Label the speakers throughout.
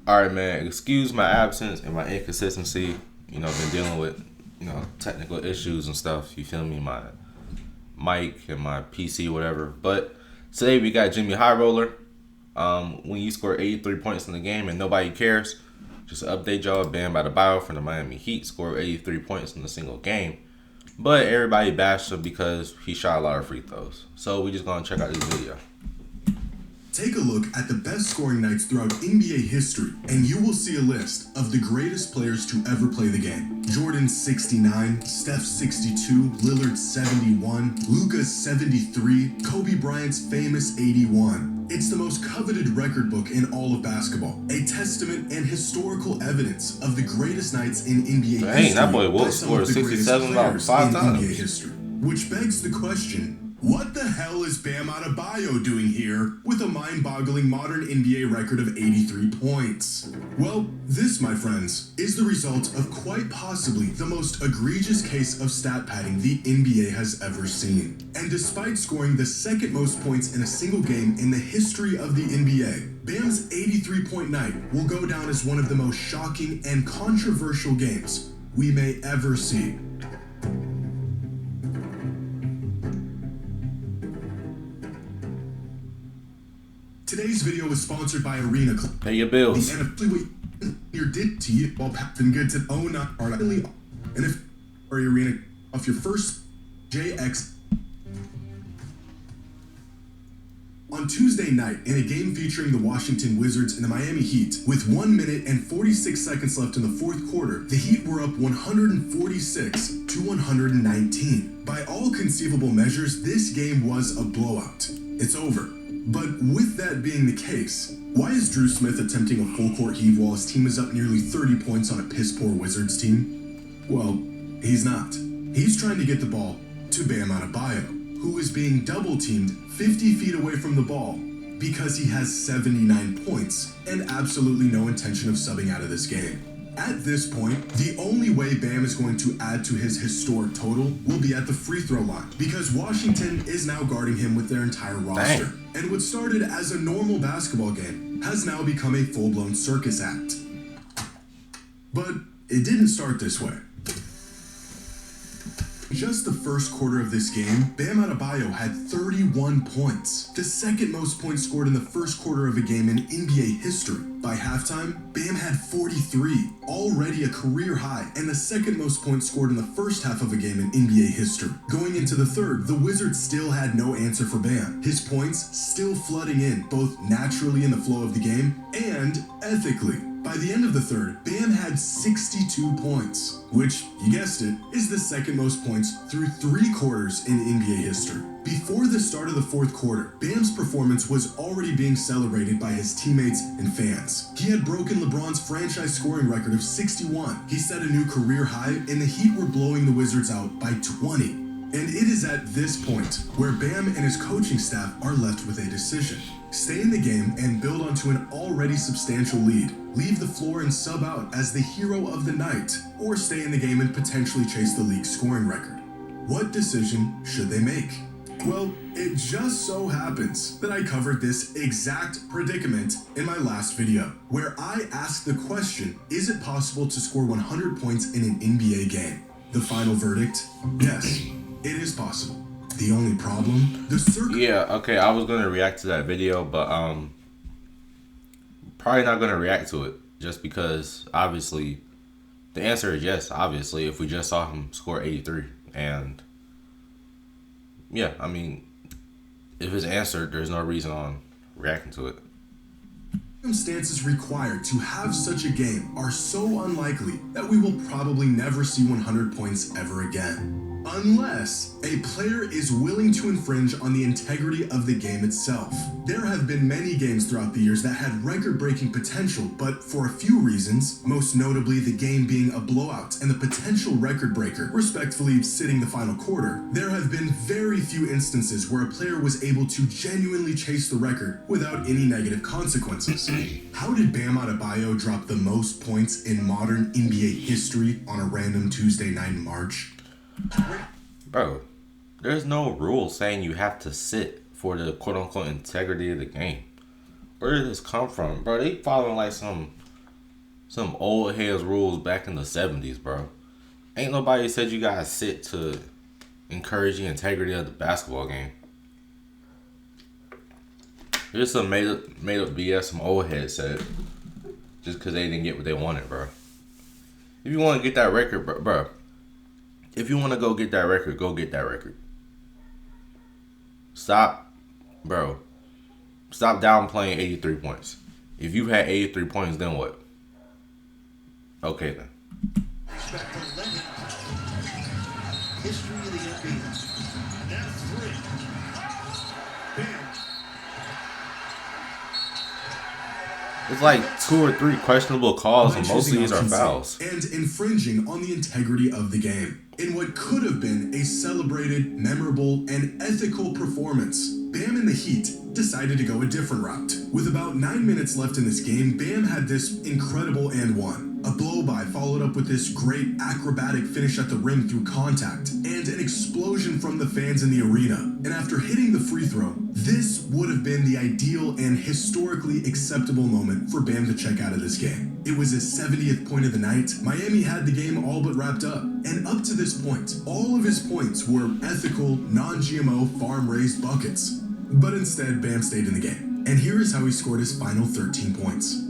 Speaker 1: All right, man. Excuse my absence and my inconsistency. Been dealing with technical issues and stuff. You feel me? My mic and my PC, whatever. But today we got Jimmy High Roller. When you score 83 points in the game and nobody cares, just to update y'all. Bam Adebayo from the Miami Heat scored 83 points in a single game, but everybody bashed him because he shot a lot of free throws. So we just gonna check out this video.
Speaker 2: Take a look at the best scoring nights throughout NBA history, and you will see a list of the greatest players to ever play the game. Jordan 69, Steph 62, Lillard 71, Luka 73, Kobe Bryant's famous 81. It's the most coveted record book in all of basketball, a testament and historical evidence of the greatest nights in NBA history.
Speaker 1: Dang, that boy Wilt scored 67 about 5 times.
Speaker 2: NBA history, which begs the question, what the hell is Bam Adebayo doing here with a mind-boggling modern NBA record of 83 points? Well, this, my friends, is the result of quite possibly the most egregious case of stat padding the NBA has ever seen. And despite scoring the second most points in a single game in the history of the NBA, Bam's 83-point night will go down as one of the most shocking and controversial games we may ever see. Today's video is sponsored by Arena Club.
Speaker 1: Pay your bills.
Speaker 2: The NFL your did to you while been good to own up are really, and if Arena off your first JX on Tuesday night in a game featuring the Washington Wizards and the Miami Heat, with 1 minute and 46 seconds left in the fourth quarter, the Heat were up 146 to 119. By all conceivable measures, this game was a blowout. It's over. But with that being the case, why is Drew Smith attempting a full-court heave while his team is up nearly 30 points on a piss-poor Wizards team? Well, he's not. He's trying to get the ball to Bam Adebayo, who is being double-teamed 50 feet away from the ball because he has 79 points and absolutely no intention of subbing out of this game. At this point, the only way Bam is going to add to his historic total will be at the free throw line, because Washington is now guarding him with their entire roster.
Speaker 1: Dang.
Speaker 2: And what started as a normal basketball game has now become a full-blown circus act. But it didn't start this way. Just the first quarter of this game, Bam Adebayo had 31 points, the second most points scored in the first quarter of a game in NBA history. By halftime, Bam had 43, already a career high, and the second most points scored in the first half of a game in NBA history. Going into the third, the Wizards still had no answer for Bam, his points still flooding in, both naturally in the flow of the game and ethically. By the end of the third, Bam had 62 points, which, you guessed it, is the second most points through 3 quarters in NBA history. Before the start of the fourth quarter, Bam's performance was already being celebrated by his teammates and fans. He had broken LeBron's franchise scoring record of 61. He set a new career high, and the Heat were blowing the Wizards out by 20. And it is at this point where Bam and his coaching staff are left with a decision. Stay in the game and build onto an already substantial lead. Leave the floor and sub out as the hero of the night, or stay in the game and potentially chase the league's scoring record. What decision should they make? Well, it just so happens that I covered this exact predicament in my last video, where I asked the question, is it possible to score 100 points in an NBA game? The final verdict? Yes, it is possible. The only problem?
Speaker 1: Yeah, okay, I was gonna react to that video, but probably not gonna react to it just because obviously the answer is yes, obviously, if we just saw him score 83. And yeah, I mean, if it's answered, there's no reason on reacting to it.
Speaker 2: Circumstances required to have such a game are so unlikely that we will probably never see 100 points ever again. Unless a player is willing to infringe on the integrity of the game itself. There have been many games throughout the years that had record-breaking potential, but for a few reasons, most notably the game being a blowout and the potential record breaker respectfully sitting the final quarter, there have been very few instances where a player was able to genuinely chase the record without any negative consequences. How did Bam Adebayo drop the most points in modern NBA history on a random Tuesday night in March?
Speaker 1: Bro, there's no rule saying you have to sit for the quote-unquote integrity of the game. Where did this come from? Bro, they following like some some old heads rules back in the 70s, bro. Ain't nobody said you gotta sit to encourage the integrity of the basketball game. Here's some made up BS some old heads said just because they didn't get what they wanted, bro. If you want to get that record, bro. If you want to go get that record, go get that record. Stop, bro. Stop downplaying 83 points. If you had 83 points, then what? Okay, then.
Speaker 3: History of the NBA. Now 3. Bam.
Speaker 1: It's like 2 or 3 questionable calls, and most of these are fouls.
Speaker 2: And infringing on the integrity of the game. In what could have been a celebrated, memorable, and ethical performance, Bam and the Heat decided to go a different route. With about 9 minutes left in this game, Bam had this incredible and one. A blow-by followed up with this great acrobatic finish at the rim through contact, and an explosion from the fans in the arena. And after hitting the free throw, this would have been the ideal and historically acceptable moment for Bam to check out of this game. It was his 70th point of the night. Miami had the game all but wrapped up. And up to this point, all of his points were ethical, non-GMO, farm-raised buckets. But instead, Bam stayed in the game. And here is how he scored his final 13 points.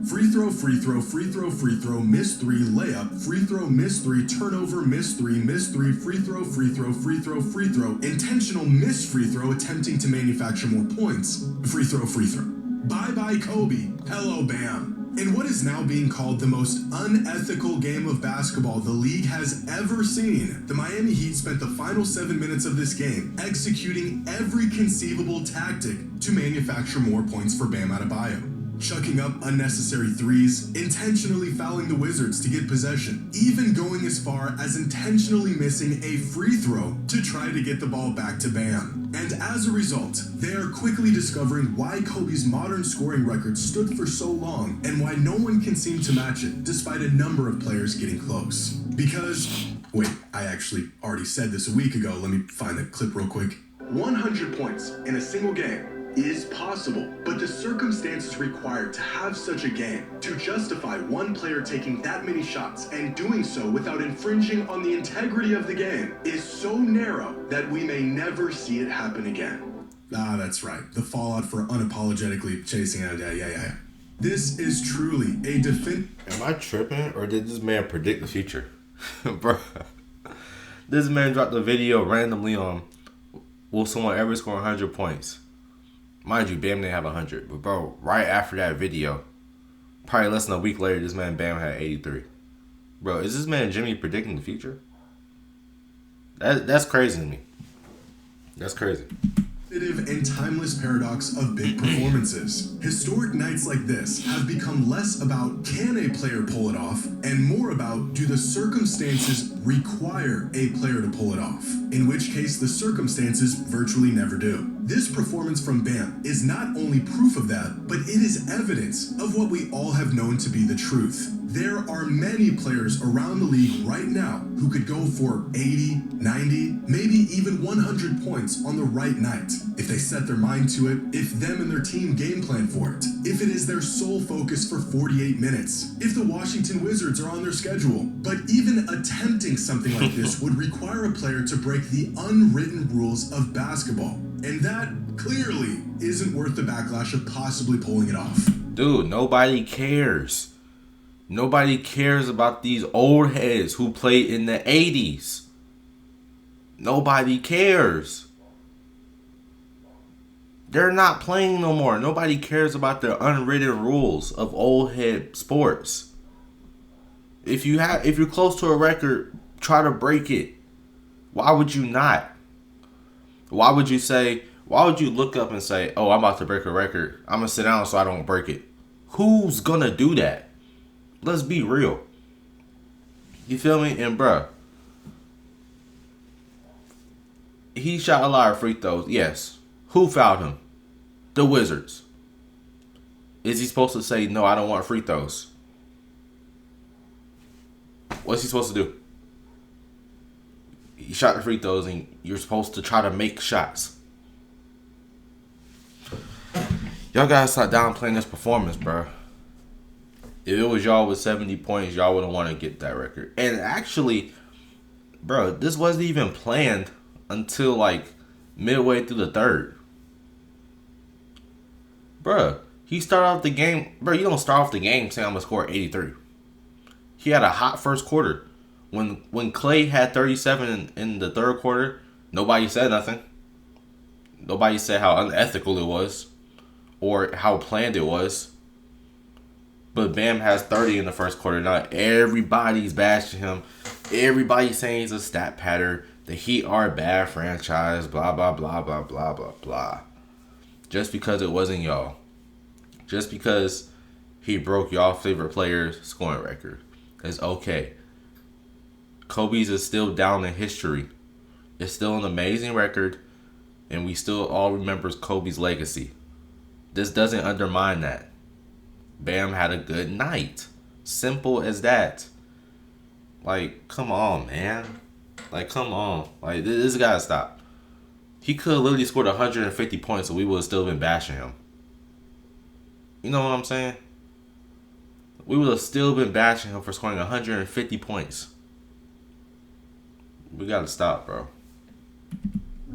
Speaker 2: Free throw, free throw, free throw, free throw, miss 3, layup, free throw, miss 3, turnover, miss 3, miss 3, free throw, free throw, free throw, free throw, intentional miss free throw, attempting to manufacture more points, free throw, free throw. Bye-bye Kobe, hello Bam. In what is now being called the most unethical game of basketball the league has ever seen, the Miami Heat spent the final 7 minutes of this game executing every conceivable tactic to manufacture more points for Bam Adebayo. Chucking up unnecessary threes, intentionally fouling the Wizards to get possession, even going as far as intentionally missing a free throw to try to get the ball back to Bam. And as a result, they are quickly discovering why Kobe's modern scoring record stood for so long and why no one can seem to match it despite a number of players getting close. Because, wait, I actually already said this a week ago, let me find the clip real quick. 100 points in a single game is possible, but the circumstances required to have such a game, to justify one player taking that many shots and doing so without infringing on the integrity of the game, is so narrow that we may never see it happen again. Ah, that's right. The fallout for unapologetically chasing out. Yeah. This is truly a
Speaker 1: Am I tripping, or did this man predict the future? Bro, this man dropped a video randomly on, will someone ever score 100 points? Mind you, Bam didn't have 100. But, bro, right after that video, probably less than a week later, this man Bam had 83. Bro, is this man Jimmy predicting the future? That's crazy to me. That's crazy.
Speaker 2: And timeless paradox of big performances. Historic nights like this have become less about can a player pull it off and more about do the circumstances require a player to pull it off, in which case the circumstances virtually never do. This performance from Bam is not only proof of that, but it is evidence of what we all have known to be the truth. There are many players around the league right now who could go for 80, 90, maybe even 100 points on the right night. If they set their mind to it, if them and their team game plan for it, if it is their sole focus for 48 minutes, if the Washington Wizards are on their schedule. But even attempting something like this would require a player to break the unwritten rules of basketball. And that clearly isn't worth the backlash of possibly pulling it off.
Speaker 1: Dude, nobody cares. Nobody cares about these old heads who played in the 80s. Nobody cares. They're not playing no more. Nobody cares about the unwritten rules of old head sports. If you're close to a record, try to break it. Why would you not? Why would you look up and say, oh, I'm about to break a record. I'm going to sit down so I don't break it. Who's going to do that? Let's be real. You feel me? And bruh, he shot a lot of free throws. Yes. Who fouled him? The Wizards. Is he supposed to say, no, I don't want free throws? What's he supposed to do? He shot the free throws and you're supposed to try to make shots. Y'all gotta start downplaying this performance, bro. If it was y'all with 70 points, y'all wouldn't want to get that record. And actually, bro, this wasn't even planned until like midway through the third. Bro, he started off the game. Bro, you don't start off the game saying I'm going to score 83. He had a hot first quarter. When Clay had 37 in the third quarter, nobody said nothing. Nobody said how unethical it was or how planned it was. But Bam has 30 in the first quarter. Now everybody's bashing him. Everybody's saying he's a stat pattern. The Heat are a bad franchise. Blah, blah, blah, blah, blah, blah, blah. Just because it wasn't y'all. Just because he broke y'all favorite player's scoring record. It's okay. Kobe's is still down in history. It's still an amazing record. And we still all remember Kobe's legacy. This doesn't undermine that. Bam had a good night. Simple as that. Like, come on, man. Like, come on. Like, this gotta stop. He could have literally scored 150 points and we would have still been bashing him. You know what I'm saying? We would have still been bashing him for scoring 150 points. We gotta stop, bro.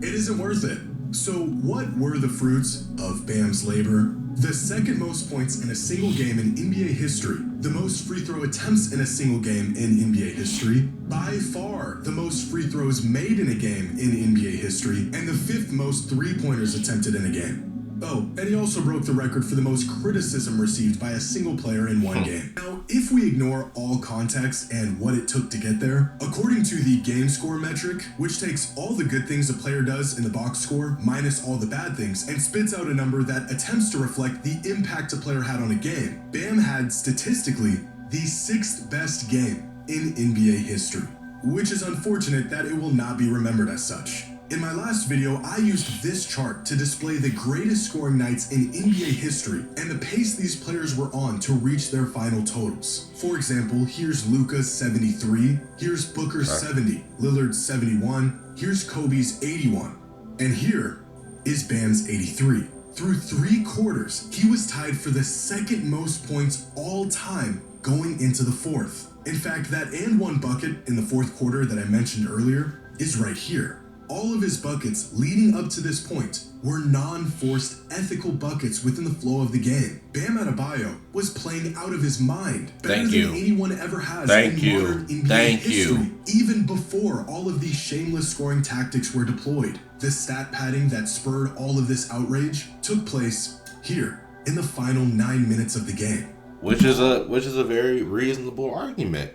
Speaker 2: It isn't worth it. So what were the fruits of Bam's labor? The second most points in a single game in NBA history, the most free throw attempts in a single game in NBA history, by far the most free throws made in a game in NBA history, and the fifth most three-pointers attempted in a game. Oh, and he also broke the record for the most criticism received by a single player in one game. Now, if we ignore all context and what it took to get there, according to the game score metric, which takes all the good things a player does in the box score minus all the bad things and spits out a number that attempts to reflect the impact a player had on a game, Bam had statistically the sixth best game in NBA history, which is unfortunate that it will not be remembered as such. In my last video, I used this chart to display the greatest scoring nights in NBA history and the pace these players were on to reach their final totals. For example, here's Luka's 73, here's Booker's 70, Lillard's 71, here's Kobe's 81, and here is Bam's 83. Through 3 quarters, he was tied for the second most points all time going into the fourth. In fact, that and one bucket in the fourth quarter that I mentioned earlier is right here. All of his buckets leading up to this point were non-forced ethical buckets within the flow of the game. Bam Adebayo was playing out of his mind, better than anyone ever has in modern NBA history, even before all of these shameless scoring tactics were deployed. The stat padding that spurred all of this outrage took place here in the final 9 minutes of the game.
Speaker 1: Which is a very reasonable argument.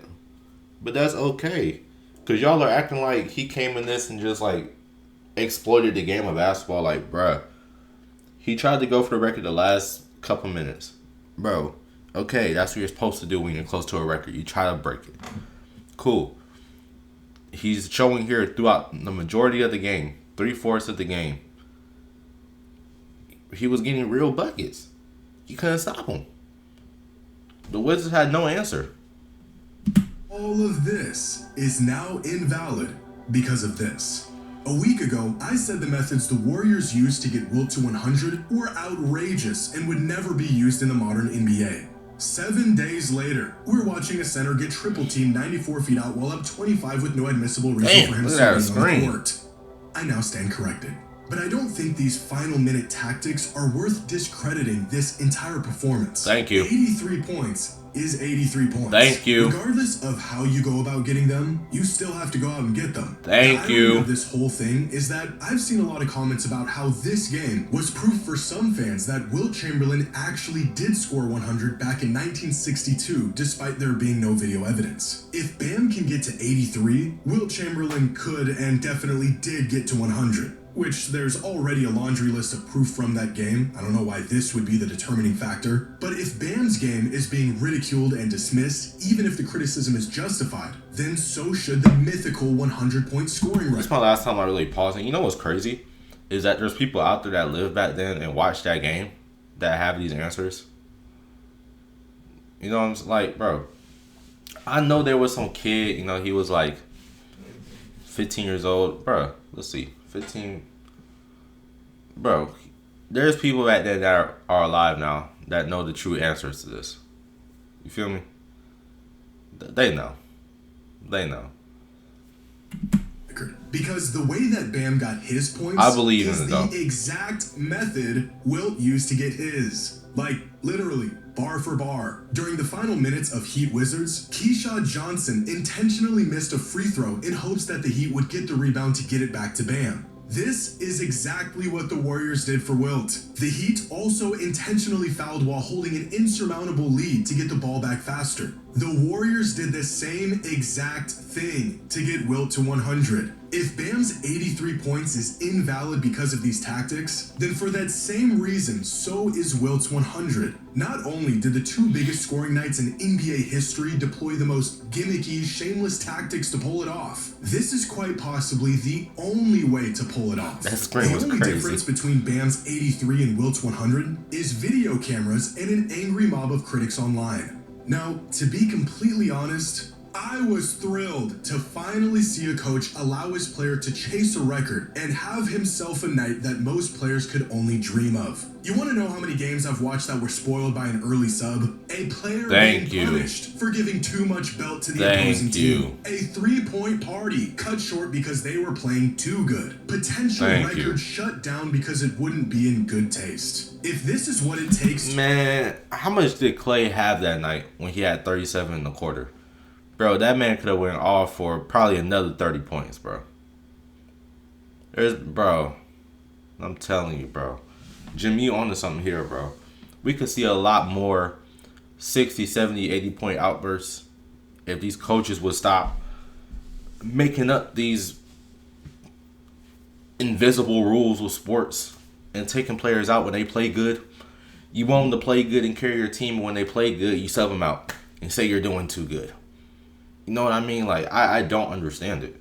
Speaker 1: But that's okay. Because y'all are acting like he came in this and just, like, exploited the game of basketball. Like, bruh, he tried to go for the record the last couple minutes. Bro, okay, that's what you're supposed to do when you're close to a record. You try to break it. Cool. He's showing here throughout the majority of the game, 3/4 of the game, he was getting real buckets. You couldn't stop him. The Wizards had no answer.
Speaker 2: All of this is now invalid because of this. A week ago, I said the methods the Warriors used to get Wilt to 100 were outrageous and would never be used in the modern NBA. 7 days later, we're watching a center get triple teamed 94 feet out while up 25 with no admissible reason for him serving on the court. I now stand corrected. But I don't think these final minute tactics are worth discrediting this entire performance.
Speaker 1: Thank you.
Speaker 2: 83 points is 83 points.
Speaker 1: Thank you.
Speaker 2: Regardless of how you go about getting them, you still have to go out and get them.
Speaker 1: Thank you.
Speaker 2: Of this whole thing is that I've seen a lot of comments about how this game was proof for some fans that Wilt Chamberlain actually did score 100 back in 1962, despite there being no video evidence. If Bam can get to 83, Wilt Chamberlain could and definitely did get to 100. Which there's already a laundry list of proof from that game. I don't know why this would be the determining factor. But if Bam's game is being ridiculed and dismissed, even if the criticism is justified, then so should the mythical 100-point scoring record.
Speaker 1: This is my last time I really paused. And you know what's crazy? Is that there's people out there that lived back then and watched that game that have these answers. You know what I'm saying? Like, bro, I know there was some kid, you know, he was like 15 years old. Bro, let's see. 15. Bro, there's people back there that are alive now that know the true answers to this. You feel me? They know. They know.
Speaker 2: Because the way that Bam got his points
Speaker 1: I believe
Speaker 2: is
Speaker 1: in it,
Speaker 2: the
Speaker 1: though.
Speaker 2: exact method Wilt used to get his. Like, literally, bar for bar. During the final minutes of Heat Wizards, Keyshawn Johnson intentionally missed a free throw in hopes that the Heat would get the rebound to get it back to Bam. This is exactly what the Warriors did for Wilt. The Heat also intentionally fouled while holding an insurmountable lead to get the ball back faster. The Warriors did the same exact thing to get Wilt to 100. If Bam's 83 points is invalid because of these tactics, then for that same reason, so is Wilt's 100. Not only did the two biggest scoring nights in NBA history deploy the most gimmicky, shameless tactics to pull it off, this is quite possibly the only way to pull it off.
Speaker 1: That screen was
Speaker 2: The only
Speaker 1: crazy.
Speaker 2: difference between Bam's 83 and Wilt's 100 is video cameras and an angry mob of critics online. Now, to be completely honest, I was thrilled to finally see a coach allow his player to chase a record and have himself a night that most players could only dream of. You want to know how many games I've watched that were spoiled by an early sub? A player being punished for giving too much belt to the opposing team. A 3-point party cut short because they were playing too good. Potential record shut down because it wouldn't be in good taste. If this is what it takes...
Speaker 1: Man, how much did Clay have that night when he had 37 in the quarter? Bro, that man could have went off for probably another 30 points, bro. Bro, I'm telling you, bro. Jim, you onto something here, bro. We could see a lot more 60, 70, 80-point outbursts if these coaches would stop making up these invisible rules with sports and taking players out when they play good. You want them to play good and carry your team. When they play good, you sub them out and say you're doing too good. You know what I mean? Like, I don't understand it.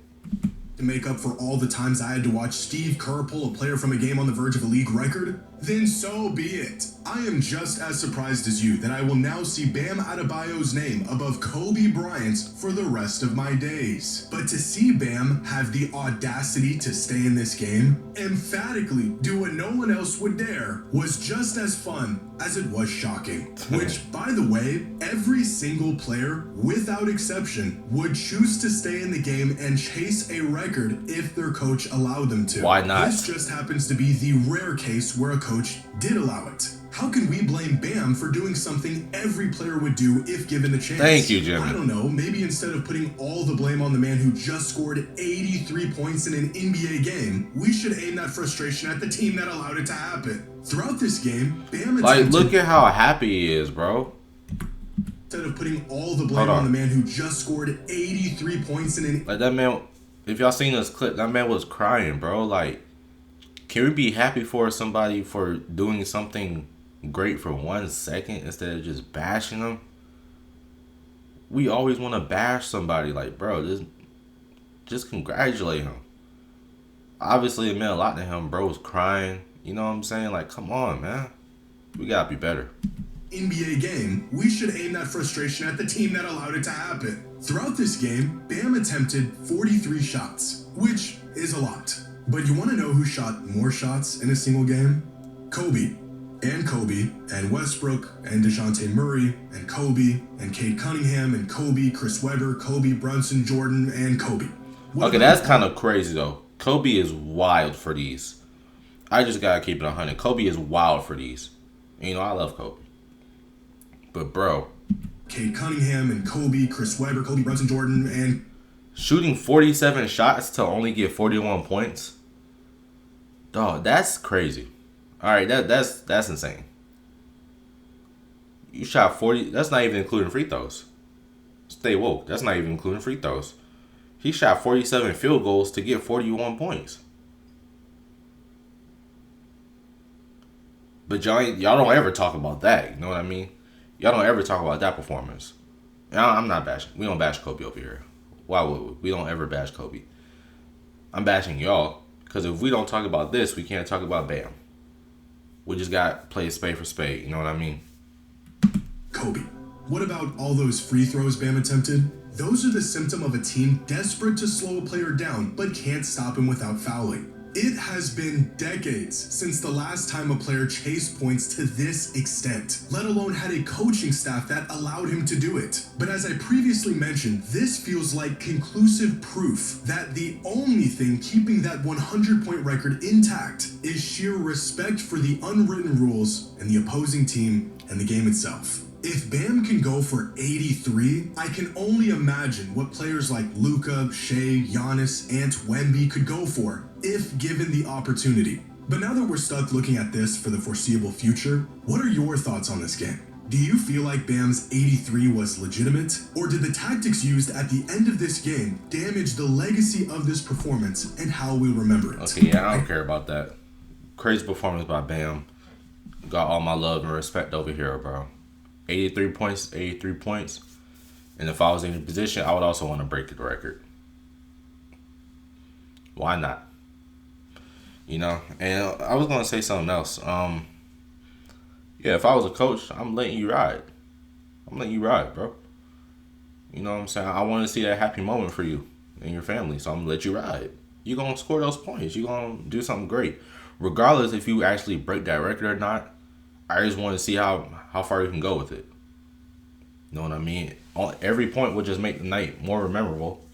Speaker 2: To make up for all the times I had to watch Steve Kerr pull a player from a game on the verge of a league record, then so be it. I am just as surprised as you that I will now see Bam Adebayo's name above Kobe Bryant's for the rest of my days. But to see Bam have the audacity to stay in this game, emphatically do what no one else would dare, was just as fun as it was shocking. Which, by the way, every single player, without exception, would choose to stay in the game and chase a record if their coach allowed them to.
Speaker 1: Why not?
Speaker 2: This just happens to be the rare case where a coach did allow it. How can we blame Bam for doing something every player would do if given the chance?
Speaker 1: Thank you, Jimmy.
Speaker 2: I don't know, maybe instead of putting all the blame on the man who just scored 83 points in an NBA game, we should aim that frustration at the team that allowed it to happen. Throughout this game, Bam
Speaker 1: Like, look at how happy he is, bro.
Speaker 2: Instead of putting all the blame on the man who just scored 83 points in an...
Speaker 1: Like, that man, if y'all seen this clip, that man was crying, bro. Like, can we be happy for somebody for doing something great for 1 second instead of just bashing them? We always want to bash somebody. Like, bro, just congratulate him. Obviously, it meant a lot to him. Bro was crying. You know what I'm saying? Like, come on, man. We gotta be better.
Speaker 2: NBA game, we should aim that frustration at the team that allowed it to happen. Throughout this game, Bam attempted 43 shots, which is a lot. But you want to know who shot more shots in a single game? Kobe. And Kobe, and Westbrook, and DeJounte Murray, and Kobe, and Cade Cunningham, and Kobe, Chris Webber, Kobe, Brunson, Jordan, and Kobe.
Speaker 1: Okay, that's kind of crazy, though. Kobe is wild for these. I just gotta keep it 100. Kobe is wild for these. You know, I love Kobe. But, bro.
Speaker 2: Cade Cunningham, and Kobe, Chris Webber, Kobe, Brunson, Jordan, and...
Speaker 1: Shooting 47 shots to only get 41 points? Dog, that's crazy. Alright, that's insane. You shot 40. That's not even including free throws. Stay woke. That's not even including free throws. He shot 47 field goals to get 41 points. But y'all don't ever talk about that. You know what I mean? Y'all don't ever talk about that performance. I'm not bashing. We don't bash Kobe over here. Why would we? We don't ever bash Kobe. I'm bashing y'all. Because if we don't talk about this, we can't talk about Bam. We just got play spade for spade. You know what I mean?
Speaker 2: Kobe. What about all those free throws Bam attempted? Those are the symptom of a team desperate to slow a player down, but can't stop him without fouling. It has been decades since the last time a player chased points to this extent, let alone had a coaching staff that allowed him to do it. But as I previously mentioned, this feels like conclusive proof that the only thing keeping that 100-point record intact is sheer respect for the unwritten rules and the opposing team and the game itself. If Bam can go for 83, I can only imagine what players like Luka, Shea, Giannis, and Wemby could go for if given the opportunity. But now that we're stuck looking at this for the foreseeable future, what are your thoughts on this game? Do you feel like Bam's 83 was legitimate? Or did the tactics used at the end of this game damage the legacy of this performance and how we remember it?
Speaker 1: Okay, yeah, I don't care about that. Crazy performance by Bam. Got all my love and respect over here, bro. 83 points. And if I was in a position, I would also want to break the record. Why not? You know, and I was going to say something else. Yeah, if I was a coach, I'm letting you ride. Bro. You know what I'm saying? I want to see that happy moment for you and your family, so I'm going to let you ride. You're going to score those points. You're going to do something great. Regardless if you actually break that record or not, I just want to see how far you can go with it. You know what I mean? Every point will just make the night more memorable.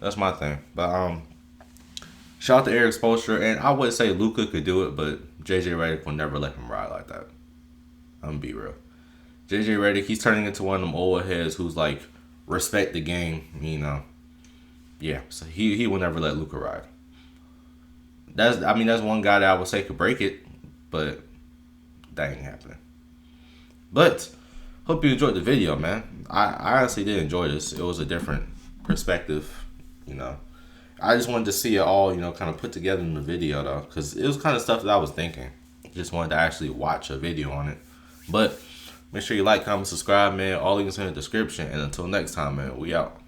Speaker 1: That's my thing. But shout out to Eric Spoelstra, and I would say Luka could do it, but JJ Redick will never let him ride like that. I'm gonna be real. JJ Redick, he's turning into one of them old heads who's like respect the game. You know, yeah. So he will never let Luka ride. That's one guy that I would say could break it, but that ain't happening. But hope you enjoyed the video, man. I honestly did enjoy this. It was a different perspective, you know. I just wanted to see it all, you know, kind of put together in the video, though, because it was kind of stuff that I was thinking. Just wanted to actually watch a video on it. But make sure you like, comment, subscribe, man. All links in the description. And until next time, man, we out.